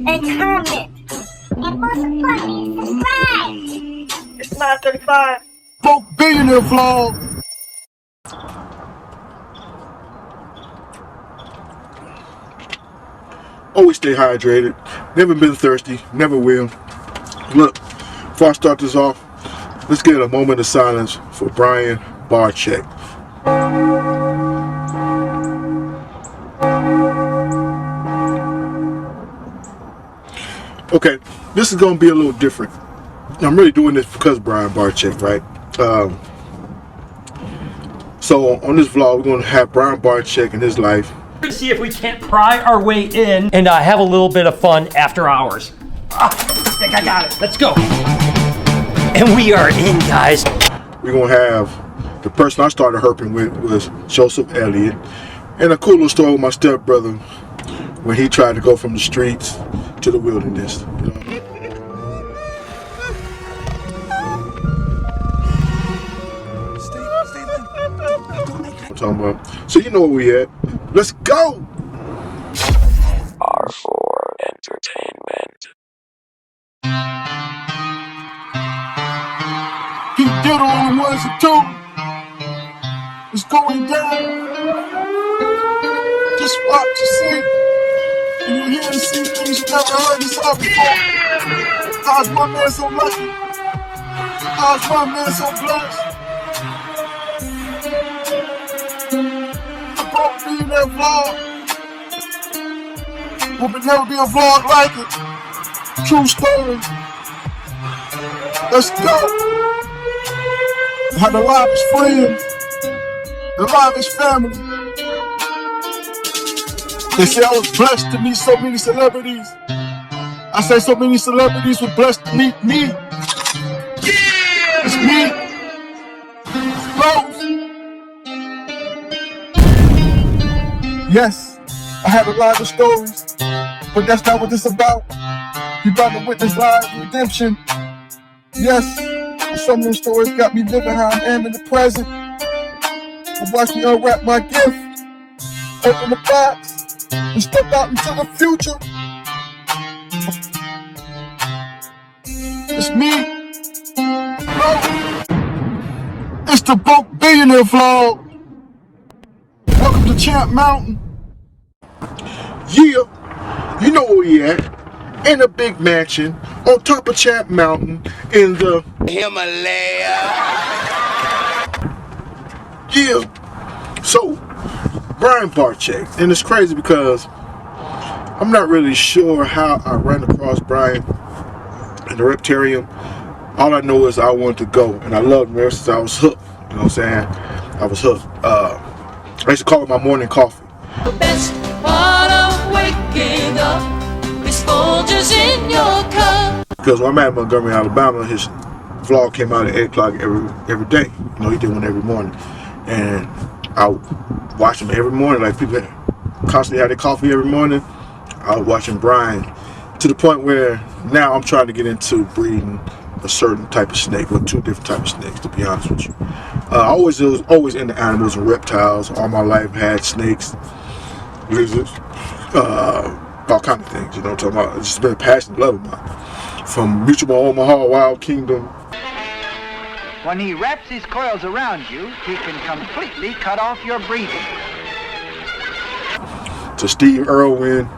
and comment. And most importantly, subscribe. It's 9:35. Folk Billionaire vlog. Always stay hydrated. Never been thirsty. Never will. Look, before I start this off, let's get a moment of silence for Brian Barczyk. Okay, this is going to be a little different. I'm really doing this because Brian Barczyk, right? So on this vlog, we're going to have Brian Barczyk and his life. See if we can't pry our way in and have a little bit of fun after hours. I think I got it. Let's go. And we are in, guys. We're going to have the person I started herping with was Joseph Elliott. And a cool little story with my stepbrother when he tried to go from the streets to the wilderness. You know? I'm talking about. So you know where we at. Let's go! R4 Entertainment. Keep diddle on the ones and two. It's going down. Just watch and see. And you hear and see things you never heard this up before. How's my man so lucky? How's my man so blessed? The Folk Billionaire vlog. Will never be a vlog like it. True story. Let's go. Had the livest friends, the livest family. They say I was blessed to meet so many celebrities. I say so many celebrities were blessed to meet me. It's me. Rose. Yes, I have a lot of stories, but that's not what this is about. You about to witness live redemption. Yes, some of the stories got me living how I am in the present. But watch me unwrap my gift, open the box, and step out into the future. It's me. It's the Folk Billionaire vlog. Welcome to Champ Mountain. Yeah, you know where we at. In a big mansion on top of Champ Mountain in the Himalaya. Yeah. So, Brian Barczyk. And it's crazy because I'm not really sure how I ran across Brian in the Reptarium. All I know is I wanted to go, and I loved him ever since I was hooked. You know what I'm saying? I was hooked. I used to call it my morning coffee. The best part of waking up is Folgers in your cup. Because when I'm at Montgomery, Alabama, his vlog came out at 8 o'clock every day. You know, he did one every morning. And I watch him every morning. Like people constantly had their coffee every morning. I was watching Brian to the point where now I'm trying to get into breeding a certain type of snake, or 2 different types of snakes, to be honest with you. I was always into animals and reptiles. All my life had snakes, lizards, all kind of things. You know what I'm talking about? It's just been a passionate love of mine. From Mutual Omaha, Wild Kingdom. When he wraps his coils around you, he can completely cut off your breathing. To Steve Irwin.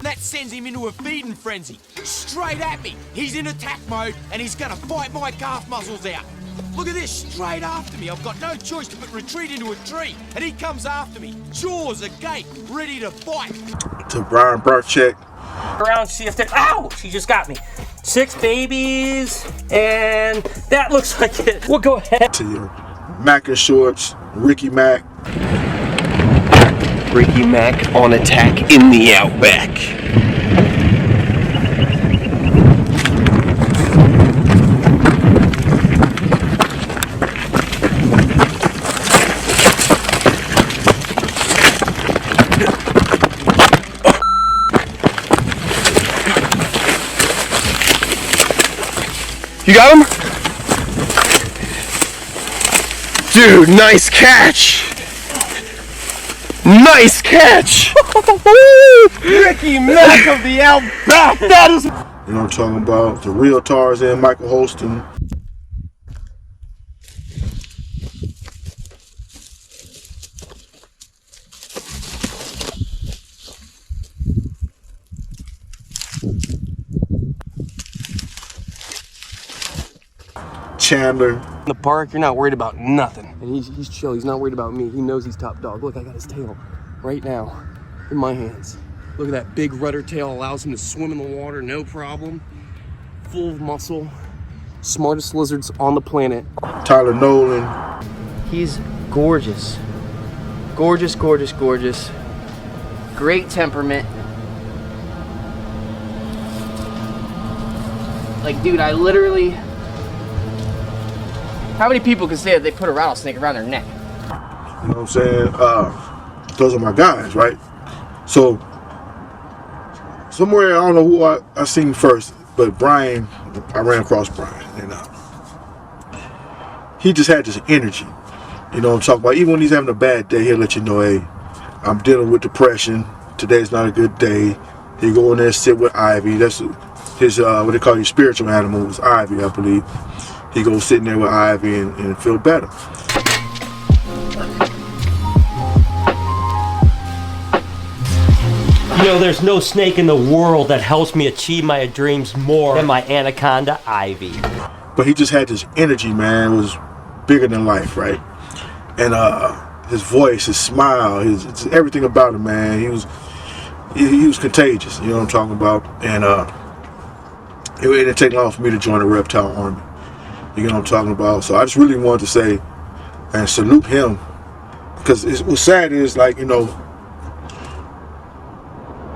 That sends him into a feeding frenzy. Straight at me. He's in attack mode and he's gonna bite my calf muscles out. Look at this, straight after me. I've got no choice but retreat into a tree. And he comes after me. Jaws agape, ready to bite. To Brian Barczyk. Around, see if they're. Ow! She just got me. 6 babies, and that looks like it. We'll go ahead. To your Mac and Shorts, Ricky Mac. Ricky Mac on attack in the Outback. You got him? Dude, nice catch! Nice catch! Ricky Mack of the Outback! That is. You know what I'm talking about? The real Tarzan, Michael Holston. Chandler. In the park, you're not worried about nothing. And he's chill. He's not worried about me. He knows he's top dog. Look, I got his tail right now in my hands. Look at that big rudder tail. Allows him to swim in the water, no problem. Full of muscle. Smartest lizards on the planet. Tyler Nolan. He's gorgeous. Gorgeous, gorgeous, gorgeous. Great temperament. Like, dude, I literally... How many people can say that they put a rattlesnake around their neck? You know what I'm saying? Those are my guys, right? So, somewhere, I don't know who I seen first, but Brian, I ran across Brian, and he just had this energy. You know what I'm talking about? Even when he's having a bad day, he'll let you know, hey, I'm dealing with depression. Today's not a good day. He go in there and sit with Ivy. That's his, what they call his spiritual animal is Ivy, I believe. He goes sitting there with Ivy and feel better. You know, there's no snake in the world that helps me achieve my dreams more than my anaconda Ivy. But he just had this energy, man. It was bigger than life, right? And his voice, his smile, his everything about him, man. He was contagious. You know what I'm talking about? And it didn't take long for me to join the Reptile Army. You know what I'm talking about? So I just really wanted to say and salute him, because what's sad is, like, you know,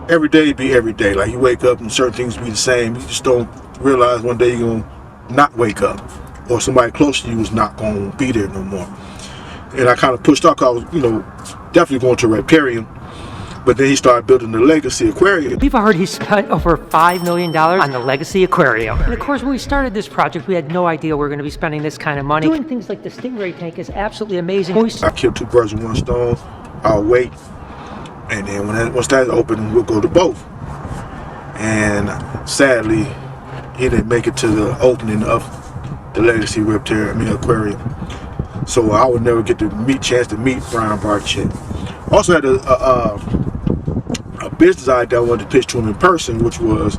every day be every day. Like, you wake up and certain things be the same. You just don't realize one day you're gonna not wake up, or somebody close to you is not gonna be there no more. And I kind of pushed off, 'cause I was, you know, definitely going to Reptarium. But then he started building the Legacy Aquarium. We've already spent over $5 million on the Legacy Aquarium. And of course, when we started this project, we had no idea we were going to be spending this kind of money. Doing things like the Stingray tank is absolutely amazing. I killed 2 birds with 1 stone. I'll wait. And then once that's open, we'll go to both. And sadly, he didn't make it to the opening of the Legacy Aquarium. So I would never get the chance to meet Brian Barczyk. Also had a business idea I wanted to pitch to him in person, which was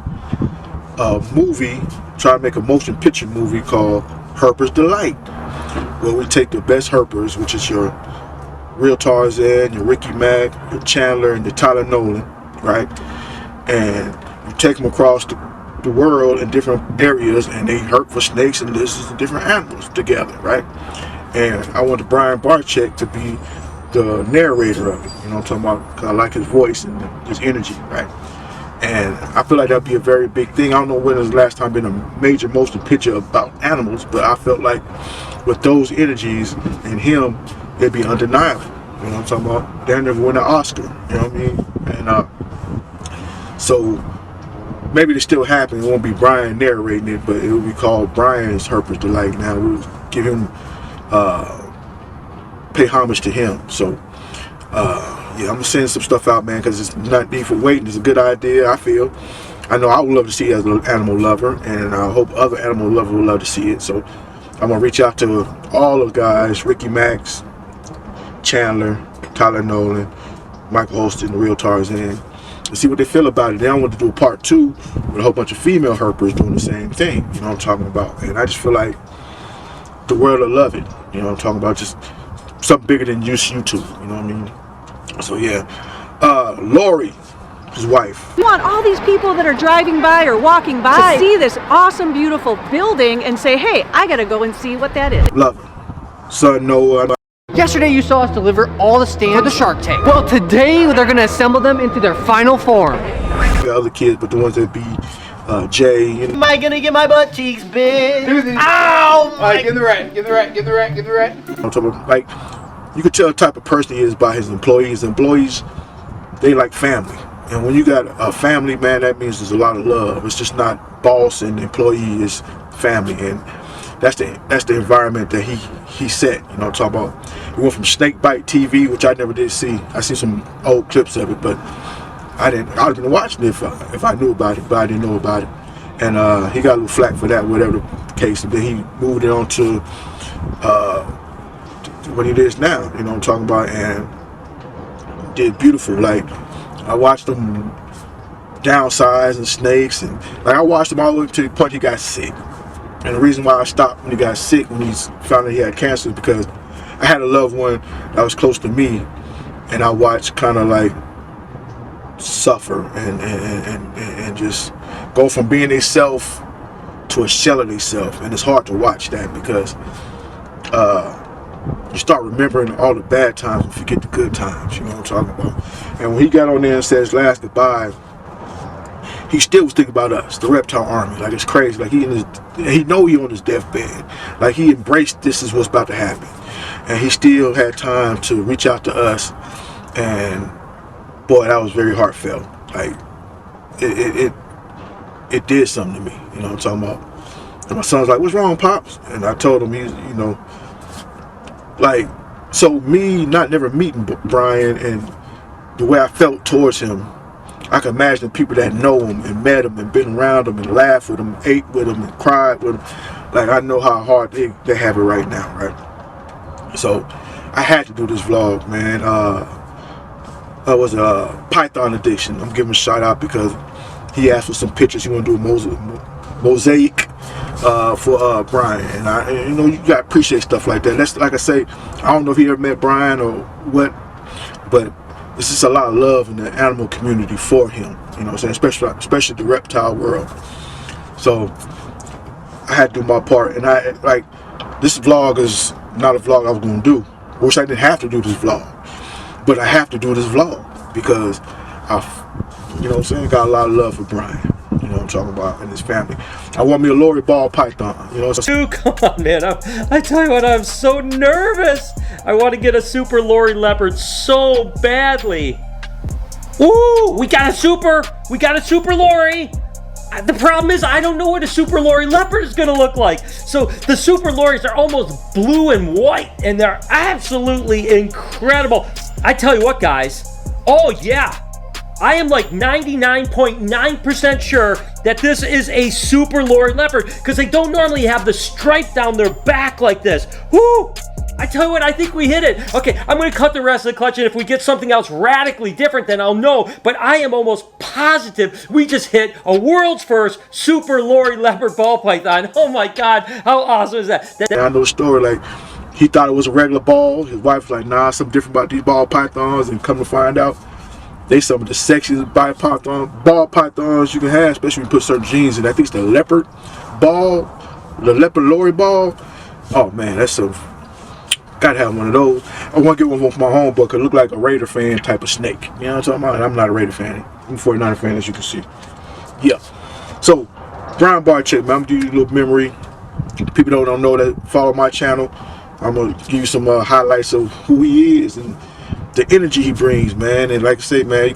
a movie, try to make a motion picture movie called Herper's Delight, where we take the best herpers, which is your real Tarzan, your Ricky Mack, your Chandler, and your Tyler Nolan, right? And you take them across the world in different areas, and they herp for snakes and lizards and different animals together, right? And I wanted Brian Barczyk to be the narrator of it, you know what I'm talking about? Because I like his voice and his energy, right? And I feel like that'd be a very big thing. I don't know when was the last time been a major motion picture about animals, but I felt like with those energies and him, it'd be undeniable. You know what I'm talking about? They'll never win an Oscar, you know what I mean? And so maybe it still happen. It won't be Brian narrating it, but it will be called Brian's Herper's Delight. Now we'll give him pay homage to him. So yeah, I'm gonna send some stuff out, man, because it's not need for waiting. It's a good idea, I feel. I know I would love to see it as an animal lover, and I hope other animal lovers would love to see it. So I'm gonna reach out to all the guys, Ricky Max, Chandler, Tyler Nolan, Michael Holston, the real Tarzan, and see what they feel about it. Then I want to do a part 2 with a whole bunch of female herpers doing the same thing. You know what I'm talking about? And I just feel like the world will love it. You know what I'm talking about? Just something bigger than just YouTube. You know what I mean? So yeah, Lori, his wife. We want all these people that are driving by or walking by to see this awesome, beautiful building and say, hey, I gotta go and see what that is. Love her. Son Noah. Yesterday you saw us deliver all the stands for the Shark Tank. Well, today they're gonna assemble them into their final form. The other kids, but the ones that be Jay. You know. Am I gonna get my butt cheeks big? Ow! Alright, give the rat, give the rat, give the rat, give the rat. I'm talking about, like, you could tell the type of person he is by his employees. Employees, they like family. And when you got a family, man, that means there's a lot of love. It's just not boss and employee, it's family. And that's the environment that he set. You know, talk about. It went from Snake Bite TV, which I never did see. I seen some old clips of it, but I would have been watching it if I knew about it, but I didn't know about it. And he got a little flack for that, whatever the case. And then he moved it on to what it is now. You know what I'm talking about? And did beautiful. Like, I watched him downsize and snakes, and like I watched him all the way to the point he got sick. And the reason why I stopped when he got sick, when he found out he had cancer, is because I had a loved one that was close to me, and I watched kind of like suffer and just go from being a self to a shell of themselves. And it's hard to watch that because you start remembering all the bad times and forget the good times. You know what I'm talking about? And when he got on there and said his last goodbye, he still was thinking about us, the Reptile Army. Like, it's crazy. Like, he know he on his deathbed. Like, he embraced this is what's about to happen, and he still had time to reach out to us. And boy, that was very heartfelt. Like, it did something to me. You know what I'm talking about? And my son's like, "What's wrong, Pops?" And I told him, you know, like, so me not never meeting Brian and the way I felt towards him, I can imagine people that know him and met him and been around him and laughed with him, ate with him and cried with him. Like, I know how hard they have it right now, right? So I had to do this vlog, man. I was a Python addiction. I'm giving a shout out because he asked for some pictures. He want to do a mosaic for Brian, and you know, you gotta appreciate stuff like that. That's like I say, I don't know if he ever met Brian or what, but there's just a lot of love in the animal community for him. You know what I'm saying? Especially the reptile world. So I had to do my part, and this vlog is not a vlog I was gonna do. I wish I didn't have to do this vlog, but I have to do this vlog because you know what I'm saying, got a lot of love for Brian. You know what I'm talking about, and his family. I want me a Lori ball python. You know, Dude, come on, man. I tell you what, I'm so nervous. I want to get a super Lori leopard so badly. Ooh, we got a super Lori. The problem is I don't know what a super Lori leopard is going to look like. So the super Loris are almost blue and white, and they're absolutely incredible. I tell you what, guys. Oh, yeah. I am like 99.9% sure that this is a super Lori leopard because they don't normally have the stripe down their back like this. Woo! I tell you what, I think we hit it. Okay, I'm going to cut the rest of the clutch, and if we get something else radically different, then I'll know. But I am almost positive we just hit a world's first super Lori leopard ball python. Oh my God, how awesome is that? I know the story, like, he thought it was a regular ball. His wife was like, "Nah, something different about these ball pythons," and come to find out, they some of the sexiest ball pythons you can have, especially when you put certain genes in. I think it's the leopard ball, the leopard Lori ball. Oh man, that's so. Gotta have one of those. I want to get one for my home book. It look like a Raider fan type of snake. You know what I'm talking about? And I'm not a Raider fan. I'm a 49er fan, as you can see. Yeah. So, Brian Barczyk, man, I'm gonna give you a little memory. People don't know that follow my channel. I'm gonna give you some highlights of who he is and the energy he brings, man. And like I say, man,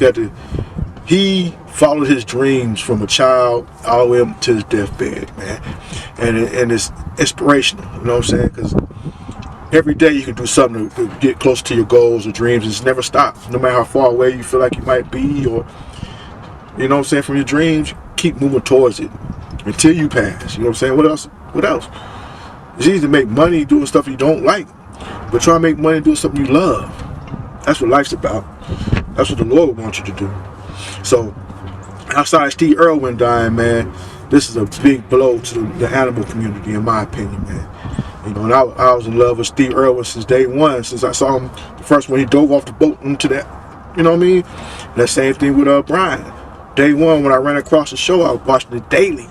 he followed his dreams from a child all the way up to his deathbed, man. And it's inspirational, you know what I'm saying? Because every day you can do something to get close to your goals or dreams. It's never stops. No matter how far away you feel like you might be, or, you know what I'm saying, from your dreams, keep moving towards it until you pass. You know what I'm saying? What else? It's easy to make money doing stuff you don't like, but try to make money doing something you love. That's what life's about. That's what the Lord wants you to do. So, outside Steve Irwin dying, man, this is a big blow to the animal community, in my opinion, man. You know, and I was in love with Steve Irwin since day one, since I saw him the first when he dove off the boat into that, you know what I mean? And that same thing with Brian. Day one, when I ran across the show, I was watching it daily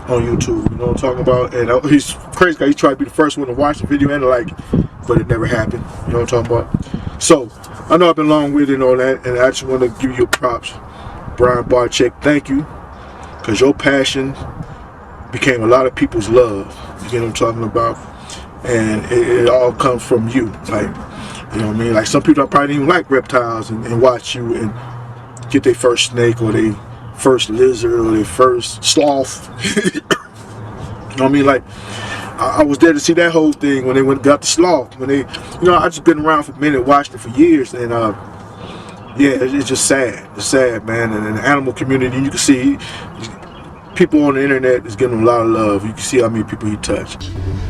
on YouTube, you know what I'm talking about? And he's crazy because he tried to be the first one to watch the video and like, but it never happened, you know what I'm talking about? So, I know I've been long-winded and all that, and I just want to give you props, Brian Barczyk. Thank you, because your passion became a lot of people's love. You get what I'm talking about? And it all comes from you. Like, you know what I mean? Like, some people probably didn't even like reptiles and watch you and get their first snake or their first lizard or their first sloth. You know what I mean? Like, I was there to see that whole thing when they got the sloth. When they, you know, I just been around for a minute, watched it for years, and yeah, it's just sad. It's sad, man. And in the animal community, you can see people on the internet is giving him a lot of love. You can see how many people he touched.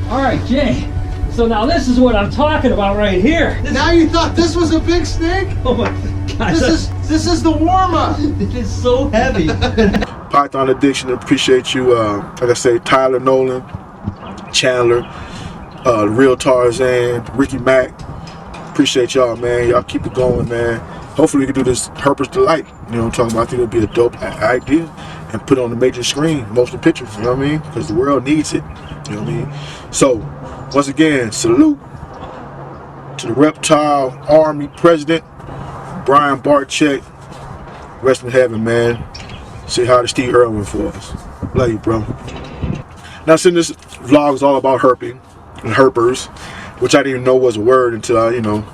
All right, Jay. So now this is what I'm talking about right here. Now you thought this was a big snake? Oh my gosh. This is the warm-up. It is so heavy. Python Addiction, appreciate you. Like I say, Tyler Nolan, Chandler, Real Tarzan, Ricky Mack. Appreciate y'all, man. Y'all keep it going, man. Hopefully we can do this Herper's Delight. You know what I'm talking about? I think it'll be a dope idea and put it on the major screen, motion pictures, you know what I mean? Because the world needs it, you know what I mean? So, once again, salute to the Reptile Army President, Brian Barczyk. Rest in heaven, man. Say hi to Steve Irwin for us. Love you, bro. Now, since this vlog is all about herping and herpers, which I didn't even know was a word until I, you know,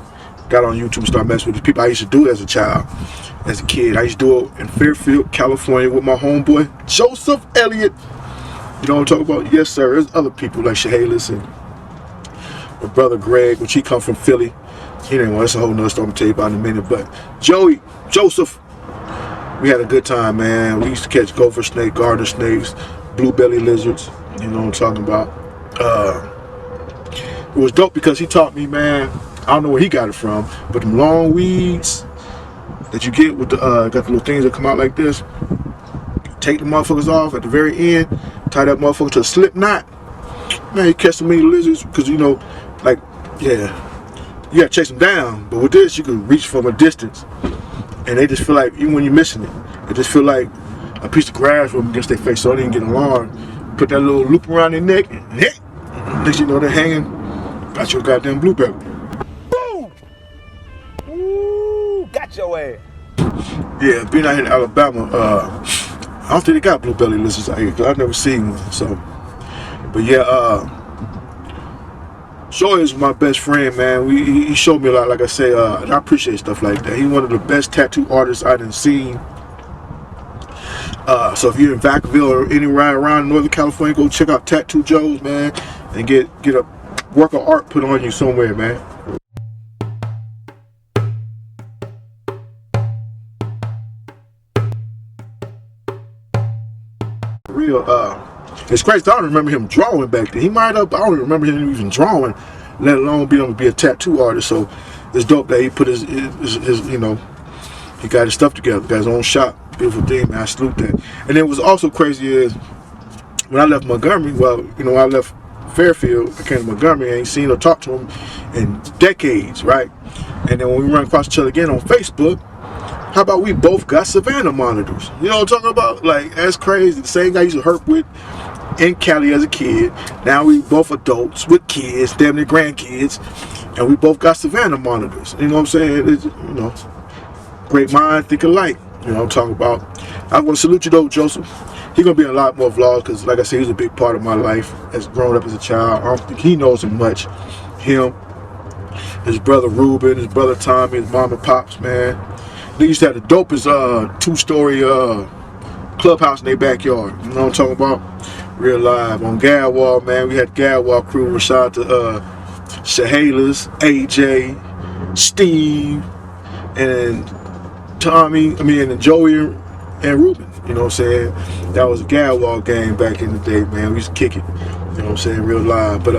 got on YouTube and started messing with the people I used to do it as a child, as a kid. I used to do it in Fairfield, California with my homeboy, Joseph Elliott. You know what I'm talking about? Yes, sir. There's other people like Shahalis and my brother Greg, which he come from Philly. Anyway, that's a whole nother story I'm going to tell you about in a minute. But Joseph, we had a good time, man. We used to catch gopher snake, garter snakes, blue belly lizards. You know what I'm talking about? It was dope because he taught me, man. I don't know where he got it from, but them long weeds that you get with the got the little things that come out like this. Take the motherfuckers off at the very end, tie that motherfucker to a slip knot. Man, you catch so many lizards because, you know, like, yeah, you gotta chase them down. But with this, you can reach from a distance, and they just feel like, even when you're missing it, they just feel like a piece of grass rubbed against their face, so they didn't get alarmed. Put that little loop around their neck, and next you know they're hanging. Got your goddamn blueberry. Boom! Ooh, got your ass. Yeah, being out here in Alabama, I don't think they got blue belly lizards out here, because I've never seen one. So, but yeah, Joy is my best friend, man. He showed me a lot, like I say, and I appreciate stuff like that. He's one of the best tattoo artists I done seen. So if you're in Vacaville or anywhere around Northern California, go check out Tattoo Joe's, man, and get a work of art put on you somewhere, man. Real, it's crazy. I don't remember him drawing back then. He might have, I don't remember him even drawing, let alone being able to be a tattoo artist. So it's dope that he put his you know, he got his stuff together, got his own shop. Beautiful thing, man. I salute that. And then what's also crazy is when I left Montgomery, well, you know, I left Fairfield, I came to Montgomery, I ain't seen or talked to him in decades, right? And then when we run across each other again on Facebook, how about we both got Savannah monitors? You know what I'm talking about? Like, that's crazy. The same guy I used to herp with in Cali as a kid. Now we both adults with kids, damn near grandkids, and we both got Savannah monitors. You know what I'm saying? It's, you know, great mind, think alike. You know what I'm talking about. I want to salute you though, Joseph. He's going to be in a lot more vlogs because, like I said, he's a big part of my life as growing up as a child. I don't think he knows him much. Him, his brother Ruben, his brother Tommy, his mom and pops, man. They used to have the dopest two-story clubhouse in their backyard. You know what I'm talking about? Real live. On Gadwall, man, we had Gadwall crew. Shout out to Shahalis, AJ, Steve, and Tommy, and Joey and Ruben. You know what I'm saying? That was a Gadwall game back in the day, man. We used to kick it. You know what I'm saying? Real live. But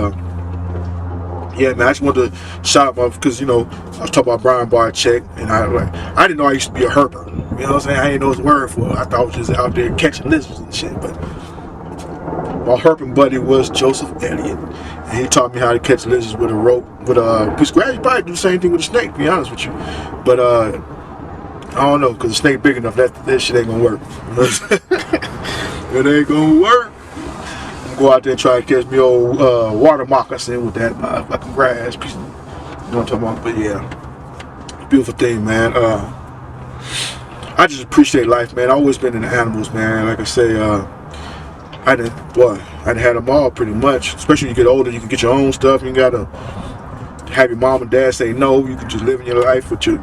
yeah, man, I just wanted to shout out because, you know, I was talking about Brian Barczyk, and I didn't know I used to be a herper. You know what I'm saying? I didn't know his word for it. I thought I was just out there catching lizards and shit. But my herping buddy was Joseph Elliott, and he taught me how to catch lizards with a rope. With a piece of grass. You probably do the same thing with a snake, to be honest with you. But I don't know, because the snake big enough, that shit ain't gonna work. It ain't gonna work. I'm gonna go out there and try to catch me old water moccasin with that fucking grass piece. You know what I'm talking about? But yeah, beautiful thing, man. I just appreciate life, man. I've always been into animals, man. Like I say, I done had them all pretty much. Especially when you get older, you can get your own stuff. You gotta have your mom and dad say no. You can just live in your life what you're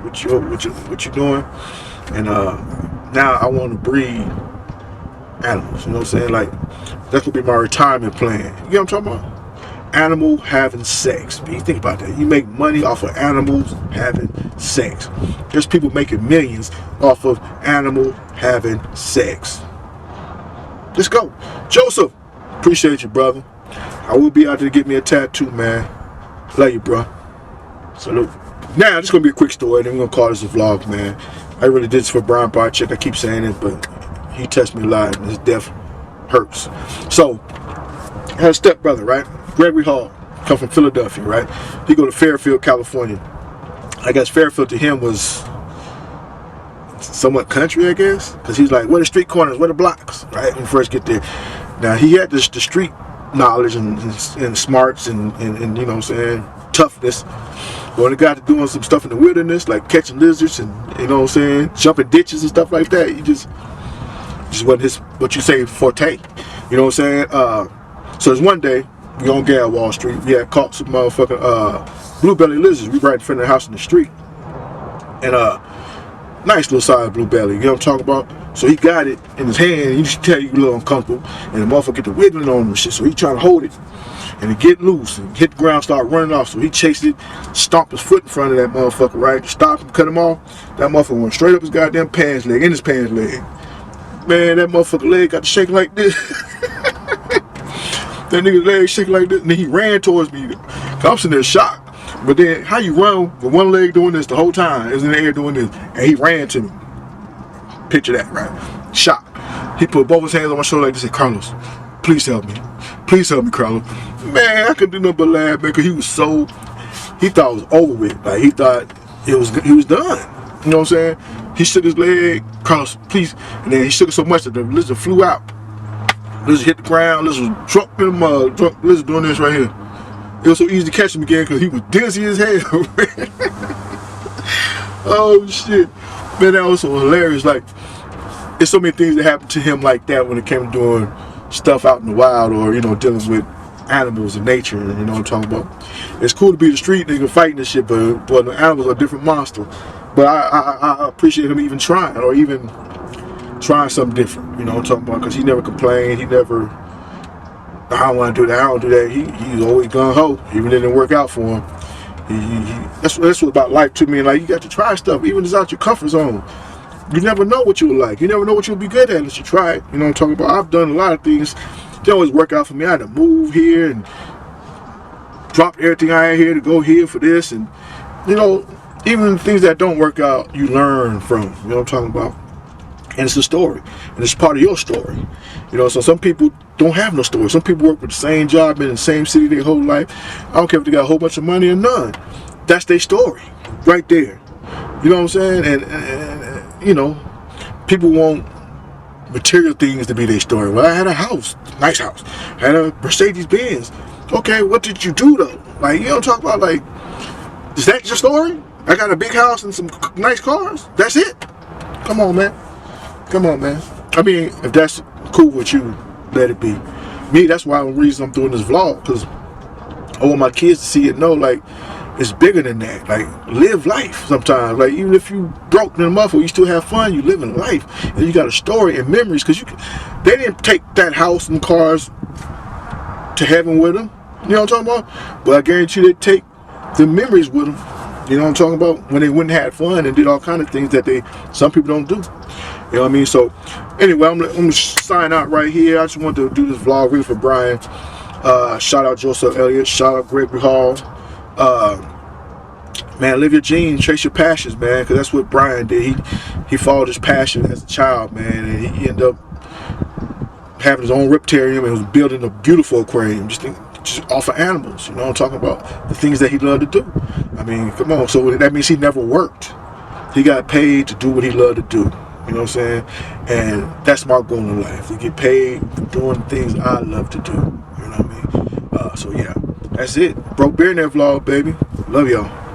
doing. And now I want to breed animals. You know what I'm saying? Like, that's gonna be my retirement plan. You know what I'm talking about? animal having sex. You think about that. You make money off of animals having sex. There's people making millions off of animal having sex. Let's go. Joseph, appreciate you, brother. I will be out there to get me a tattoo, man. Love you, bro. Salute. Now, this is going to be a quick story, then we're going to call this a vlog, man. I really did this for Brian Barczyk. I keep saying it, but he touched me live, and his death hurts. So, I had a stepbrother, right? Gregory Hall, come from Philadelphia, right? He go to Fairfield, California. I guess Fairfield to him was somewhat country, I guess, because he's like, where the street corners, where the blocks, right? When you first get there. Now, he had the street knowledge and smarts and you know what I'm saying, toughness. But when it got to doing some stuff in the wilderness, like catching lizards and, you know what I'm saying, jumping ditches and stuff like that, he just wasn't his, what you say, forte. You know what I'm saying? So there's one day, we on Gale Wall Street, we had caught some motherfucking blue belly lizards. We right in front of the house in the street. And nice little size blue belly, you know what I'm talking about? So he got it in his hand, and you just tell you a little uncomfortable, and the motherfucker get to wiggling on him and shit, so he trying to hold it. And it get loose and hit the ground, start running off. So he chased it, stomped his foot in front of that motherfucker, right? Stopped him, cut him off. That motherfucker went straight up his goddamn pants leg, in his pants leg. Man, that motherfucker leg got to shake like this. That nigga's leg shaking like this, and then he ran towards me. I'm sitting there shocked. But then, how you run with one leg doing this the whole time? It was in the air doing this, and he ran to me. Picture that, right? Shocked. He put both his hands on my shoulder like this and said, Carlos, please help me. Please help me, Carlos. Man, I couldn't do nothing but laugh, man, because he was so, he thought it was over with. Like, he thought he was done. You know what I'm saying? He shook his leg, Carlos, please. And then he shook it so much that the lizard flew out. Lizard hit the ground, lizard drunk in the mud, lizard doing this right here. It was so easy to catch him again because he was dizzy as hell. Oh shit. Man, that was so hilarious. Like, there's so many things that happened to him like that when it came to doing stuff out in the wild, or, you know, dealing with animals and nature, you know what I'm talking about. It's cool to be the street nigga fighting this shit, but the animals are a different monster. But I appreciate him even trying, or even trying something different, you know what I'm talking about, because he never complained. He never, I don't want to do that, I don't do that. He's always gung-ho, even if it didn't work out for him. That's what about life to me. Like, you got to try stuff, even if it's out your comfort zone. You never know what you'll like. You never know what you'll be good at unless you try it. You know what I'm talking about? I've done a lot of things. They always work out for me. I had to move here and drop everything I had here to go here for this. And, you know, even things that don't work out, you learn from. You know what I'm talking about? And it's a story. And it's part of your story. You know, so some people don't have no story. Some people work with the same job in the same city their whole life. I don't care if they got a whole bunch of money or none. That's their story right there. You know what I'm saying? And you know, people want material things to be their story. Well, I had a house, nice house. I had a Mercedes Benz. Okay, what did you do though? Like, you don't talk about, like, is that your story? I got a big house and some nice cars. That's it. Come on, man. Come on, man. I mean, if that's cool with you, let it be. Me, that's why the reason I'm doing this vlog, because I want my kids to see it, know, like, it's bigger than that. Like, live life sometimes. Like, even if you broke in the muffle, you still have fun. You live in life, and you got a story and memories. Because they didn't take that house and cars to heaven with them. You know what I'm talking about? But I guarantee you, they take the memories with them. You know what I'm talking about? When they went and had fun and did all kind of things that some people don't do. You know what I mean? So, anyway, I'm gonna sign out right here. I just wanted to do this vlog really for Brian. Shout out Joseph Elliott. Shout out Gregory Hall. Man, live your dreams, chase your passions, man, because that's what Brian did. He followed his passion as a child, man, and he ended up having his own reptarium and was building a beautiful aquarium just off of animals. You know what I'm talking about? The things that he loved to do. I mean, come on. So that means he never worked. He got paid to do what he loved to do. You know what I'm saying? And that's my goal in life, to get paid for doing things I love to do. You know what I mean? So yeah, that's it. Billionaire vlog, baby. Love y'all.